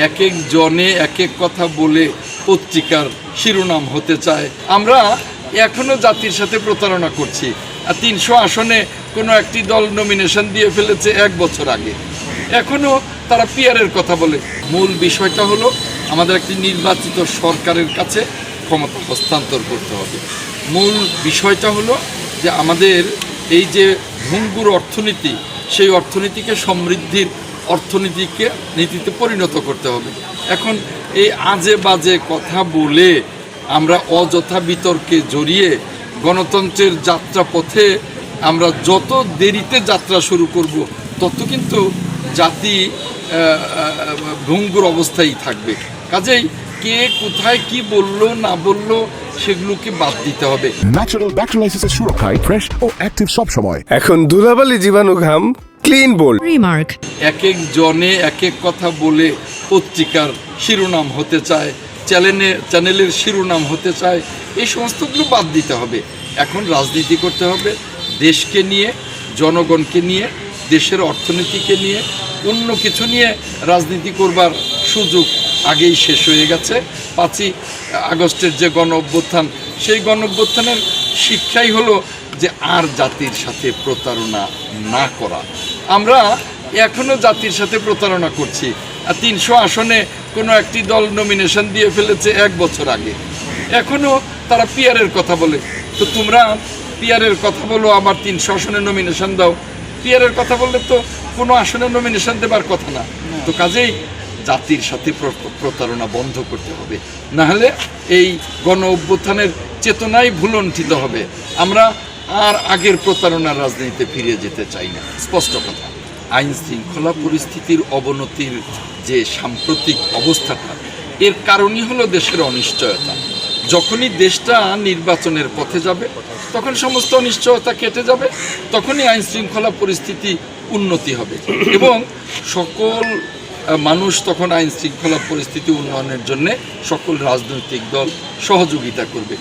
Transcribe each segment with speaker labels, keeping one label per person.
Speaker 1: এক এক জনে এক এক কথা বলে পত্রিকার শিরোনাম হতে চায়। আমরা এখনো জাতির সাথে প্রতারণা করছি। আর 300 আসনে কোনো একটি দল নমিনেশন দিয়ে ফেলেছে 1 বছর আগে, এখনো তারা পিয়ারের কথা বলে। মূল বিষয়টা হলো আমাদের একটি নির্বাচিত সরকারের কাছে ক্ষমতা হস্তান্তর করতে হবে। মূল বিষয়টা হলো যে আমাদের এই যে ভঙ্গুর অর্থনীতি, সেই অর্থনীতিকে সমৃদ্ধির নীতিতে পরিণত করতে হবে। এখন এই আজে বাজে কথা বলে আমরা অযথা বিতর্কে জড়িয়ে গণতন্ত্রের যাত্রাপথে আমরা যত দেরিতে যাত্রা শুরু করব, তত কিন্তু জাতি ভঙ্গুর অবস্থায় থাকবে। কাজেই কে কোথায় কি বললো না বললো সেগুলোকে বাদ দিতে হবে।
Speaker 2: ন্যাচারাল ব্যাকটেরিয়ালাইসিসের সুরক্ষায় ফ্রেশ ও অ্যাক্টিভ সব সময়।
Speaker 3: এখন ধুলাবালি জীবাণু ঘাম ক্লিন বোল্ড।
Speaker 4: রিমার্ক।
Speaker 1: এক এক জনে এক এক কথা বলে পত্রিকার শিরোনাম হতে চায়, চ্যানেলের শিরোনাম হতে চায়, এই সমস্তগুলো বাদ দিতে হবে। এখন রাজনীতি করতে হবে দেশকে নিয়ে, জনগণকে নিয়ে, দেশের অর্থনীতিকে নিয়ে। অন্য কিছু নিয়ে রাজনীতি করবার সুযোগ আগেই শেষ হয়ে গেছে। 5ই আগস্টের যে গণ অভ্যুত্থান, সেই গণ অভ্যুত্থানের শিক্ষাই হলো যে আর জাতির সাথে প্রতারণা না করা। আমরা এখনো জাতির সাথে প্রতারণা করছি। আর 300 আসনে কোনো একটি দল নমিনেশন দিয়ে ফেলেছে 1 বছর আগে, এখনো তারা পিয়ারের কথা বলে। তো তোমরা পিয়ারের কথা বলো, আবার 300 আসনে নমিনেশন দাও। পিয়ারের কথা বললে তো কোনো আসনে নমিনেশন দেবার কথা না। তো কাজেই জাতির সাথে প্রতারণা বন্ধ করতে হবে, না হলে এই গণ অভ্যুত্থানের চেতনাই ভুলণ্ঠিত হবে। আমরা আর আগের প্রতারণার রাজনীতিতে ফিরে যেতে চাই না, স্পষ্ট কথা। আইন শৃঙ্খলা পরিস্থিতির অবনতির যে সাম্প্রতিক অবস্থাটা, এর কারণই হলো দেশের অনিশ্চয়তা। যখনই দেশটা নির্বাচনের পথে যাবে, তখন সমস্ত অনিশ্চয়তা কেটে যাবে, তখনই আইন শৃঙ্খলা পরিস্থিতি উন্নতি হবে এবং সকল মানুষ তখন আইন শৃঙ্খলা পরিস্থিতি উন্নয়নের জন্য সকল রাজনৈতিক দল সহযোগিতা করবে।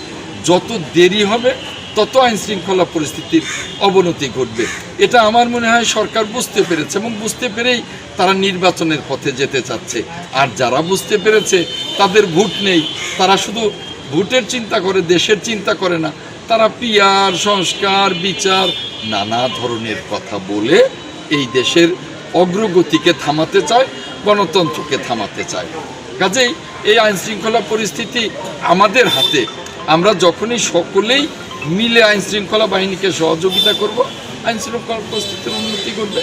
Speaker 1: যত দেরি হবে তত আইন শৃঙ্খলা পরিস্থিতির অবনতি ঘটবে। এটা আমার মনে হয় সরকার বুঝতে পেরেছে এবং বুঝতে পেরেই তারা নির্বাচনের পথে যেতে চাচ্ছে। আর যারা বুঝতে পেরেছে তাদের ভোট নেই, তারা শুধু ভোটের চিন্তা করে, দেশের চিন্তা করে না। তারা পিয়ার, সংস্কার, বিচার, নানা ধরনের কথা বলে এই দেশের অগ্রগতিকে থামাতে চায়, গণতন্ত্রকে থামাতে চায়। কাজেই এই আইন শৃঙ্খলা পরিস্থিতি আমাদের হাতে। আমরা যখনই সকলেই মিলে আইন শৃঙ্খলা বাহিনীকে সহযোগিতা করব, আইন শৃঙ্খলা পরিস্থিতির উন্নতি ঘটবে।